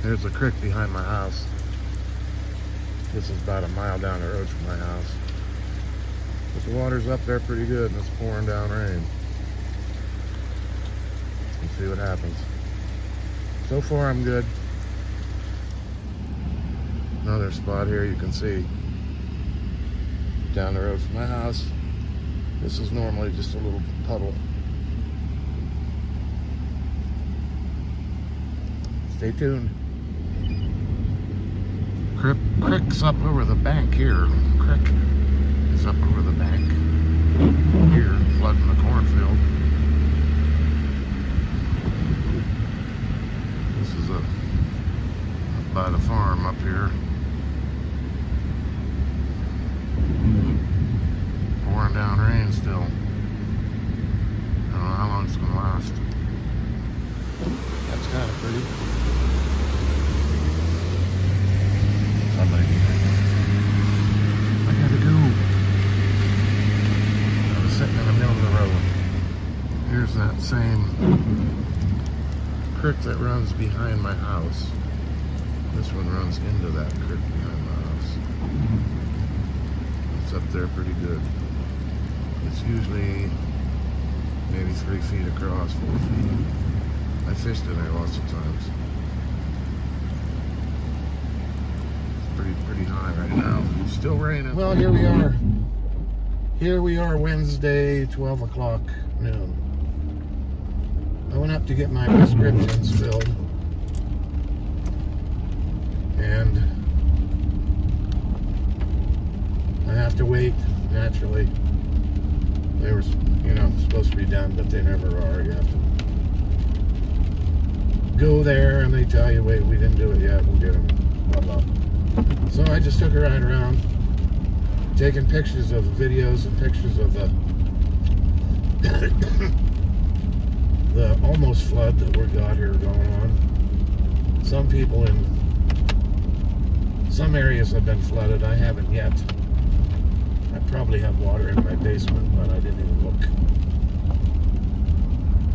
There's a creek behind my house. This is about a mile down the road from my house. But the water's up there pretty good and it's pouring down rain. Let's see what happens. So far I'm good. Another spot here you can see down the road from my house. This is normally just a little puddle. Stay tuned. Creek's up over the bank here. Creek is up over the bank here, flooding the cornfield. This is up by the farm up here. Pouring down rain still. I don't know how long it's gonna last. That's kind of pretty. Somebody. I gotta go. I was sitting in the middle of the road. Here's that same creek that runs behind my house. This one runs into that creek behind my house. It's up there pretty good. It's usually maybe 3 feet across, 4 feet. I fished in there lots of times. Pretty high right now. Still raining. Well, here we are. Here we are, Wednesday, 12 o'clock noon. I went up to get my prescriptions filled. And I have to wait, naturally. They were, supposed to be done, but they never are. You have to go there and they tell you, wait, we didn't do it yet, we'll get them, blah, blah. So I just took a ride around, taking pictures of videos and pictures of the almost flood that we got here going on. Some people in some areas have been flooded. I haven't yet. I probably have water in my basement, but I didn't even look.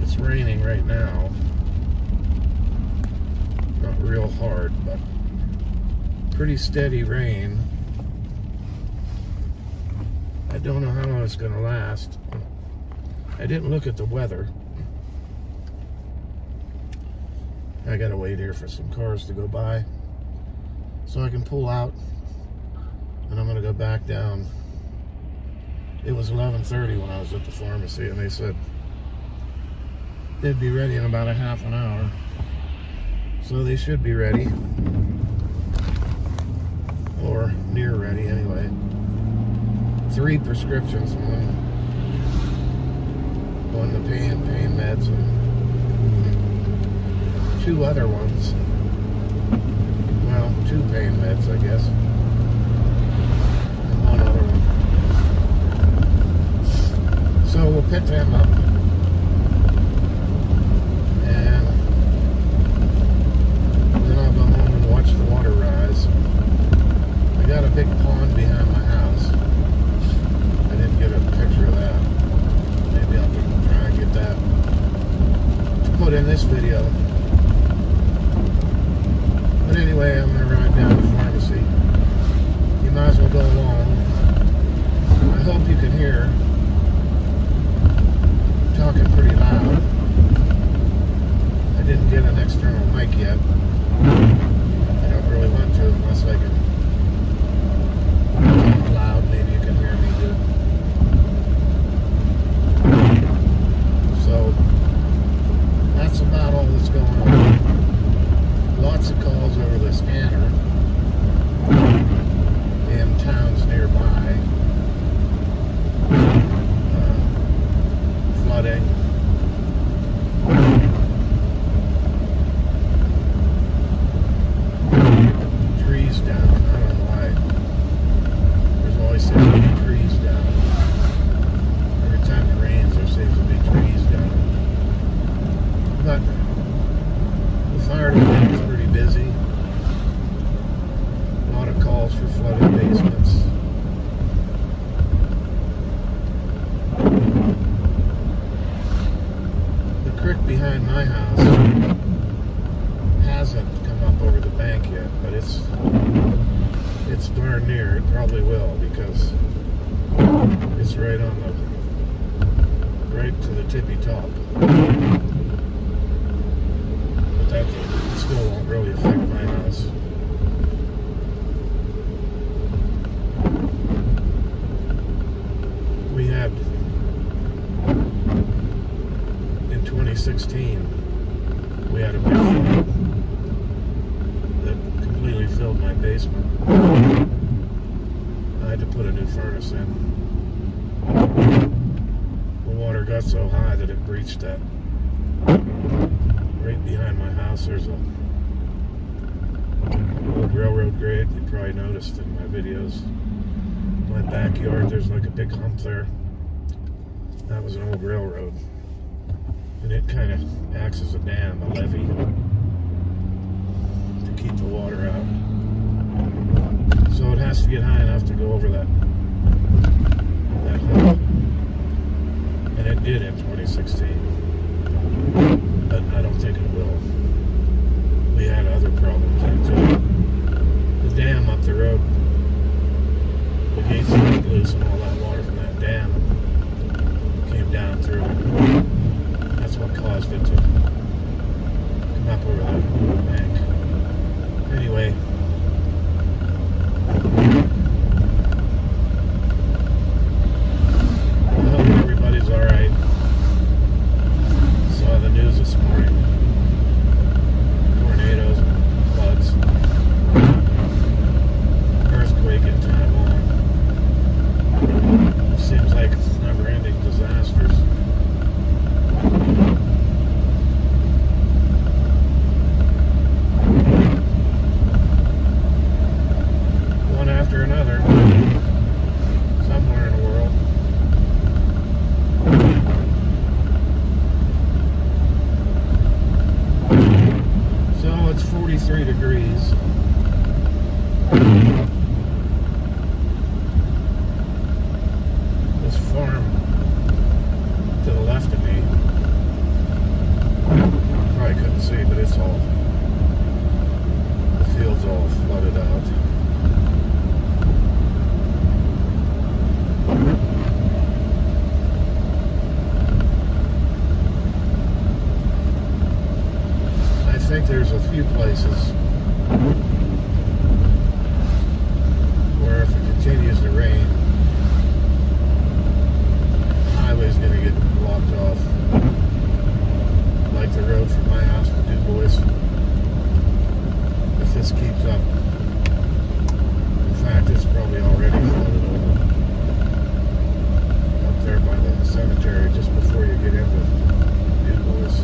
It's raining right now. Not real hard, but pretty steady rain. I don't know how long it's going to last. I didn't look at the weather. I gotta wait here for some cars to go by so I can pull out, and I'm gonna go back down. It was 11:30 when I was at the pharmacy, and they said they'd be ready in about a half an hour. So they should be ready, or near ready anyway. 3 prescriptions, one the pain meds, and 2 other ones. Well, 2 pain meds, I guess, and 1 other one. So we'll pick them up, and then I'll go home and watch the water rise. I got a big pond behind my house. I didn't get a picture of that. Maybe I'll try and get that to put in this video. But anyway, I'm going to ride down to the pharmacy. You might as well go along. I hope you can hear. I'm talking pretty loud. I didn't get an external mic yet. I don't really want to unless I can talk loud. Maybe you can hear me good. So, that's about all that's going on. Lots of calls over the scanner in towns nearby. Flooding. Trees down. bank yet, but it's darn near. It probably will, because it's right to the tippy top. But that still won't really affect my house. We had, in 2016, we had a big flood that completely filled my basement. I had to put a new furnace in. The water got so high that it breached that. Right behind my house, there's a old railroad grade. You probably noticed in my videos. My backyard, there's like a big hump there. That was an old railroad. And it kind of acts as a dam, a levee, to keep the water out. So it has to get high enough to go over that hump. And it did in 2016. But I don't think it will. We had other problems there too. The dam up the road, the gates were loose, and all that water from that dam came down through. That's what caused it to come up over that bank. Anyway, I hope everybody's alright. Saw the news this morning. Tornadoes and floods. Earthquake in Taiwan. Seems like never-ending disasters. One after another, somewhere in the world. So it's 43 degrees. This farm to the left of me, probably couldn't see, but it's all, the field's all flooded out. I think there's a few places where if it continues to rain, the highway's going to get blocked off. Like the road from my house to Du Bois. If this keeps up. In fact, it's probably already flooded over. Up there by the cemetery, just before you get into Du Bois.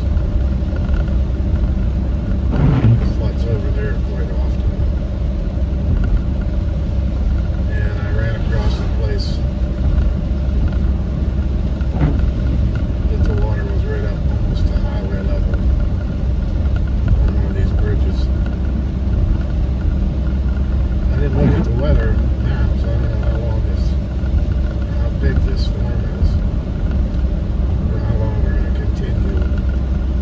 It floods over there quite often. And I ran across a place that the water was right up almost to highway level on one of these bridges. I didn't look at the weather now, so I don't know how big this storm is, or how long we're going to continue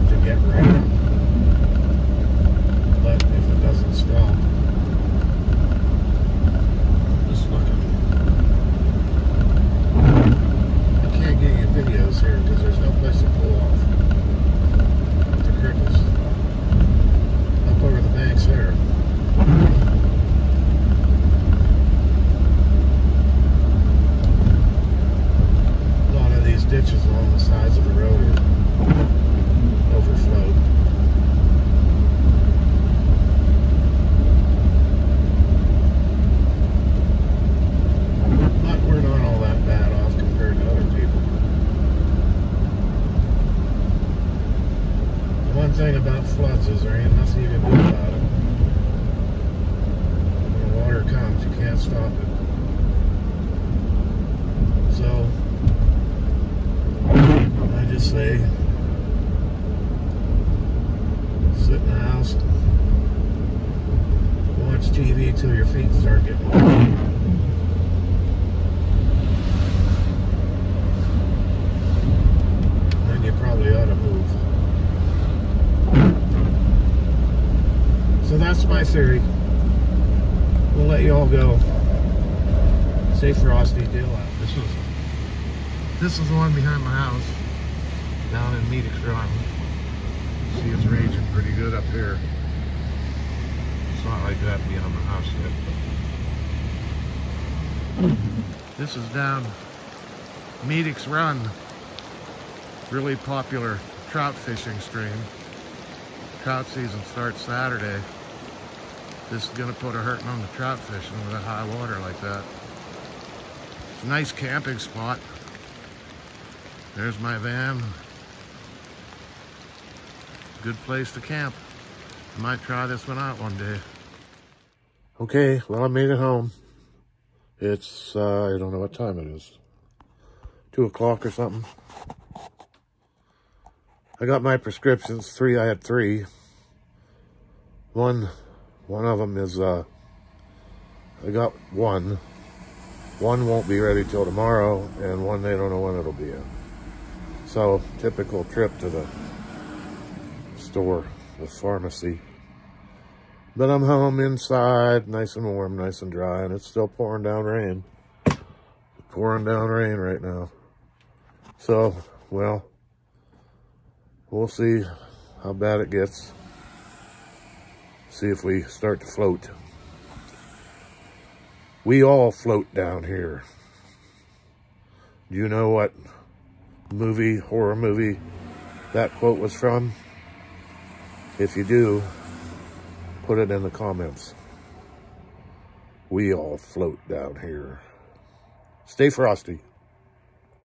to get rain. But if it doesn't stop, just looking. I can't get you videos here because there's no place to pull off. The crickets up over the banks there. A lot of these ditches along the sides of the road are overflowed. But we're not all that bad off compared to other people. The one thing about floods is there ain't nothing you can do about it. When the water comes, you can't stop it. So, I just say, sit in the house and watch TV till your feet start getting wet. Then you probably ought to move. So that's that's my theory. We'll let you all go. Stay frosty, deal out. This is the one behind my house, down in Meadix Run. See, it's raging pretty good up here. It's not like that being on the house yet. This is down Meadix Run. Really popular trout fishing stream. Trout season starts Saturday. This is gonna put a hurting on the trout fishing with a high water like that. It's a nice camping spot. There's my van. Good place to camp. I might try this one out one day. Okay, well, I made it home. It's, I don't know what time it is. 2 o'clock or something. I got my prescriptions. I had three. One of them is, I got one. One won't be ready till tomorrow, and one they don't know when it'll be in. So, typical trip to the store, the pharmacy. But I'm home inside, nice and warm, nice and dry, and it's still pouring down rain. Pouring down rain right now. So, well, we'll see how bad it gets. See if we start to float. We all float down here. Do you know what horror movie that quote was from? If you do, put it in the comments. We all float down here. Stay frosty.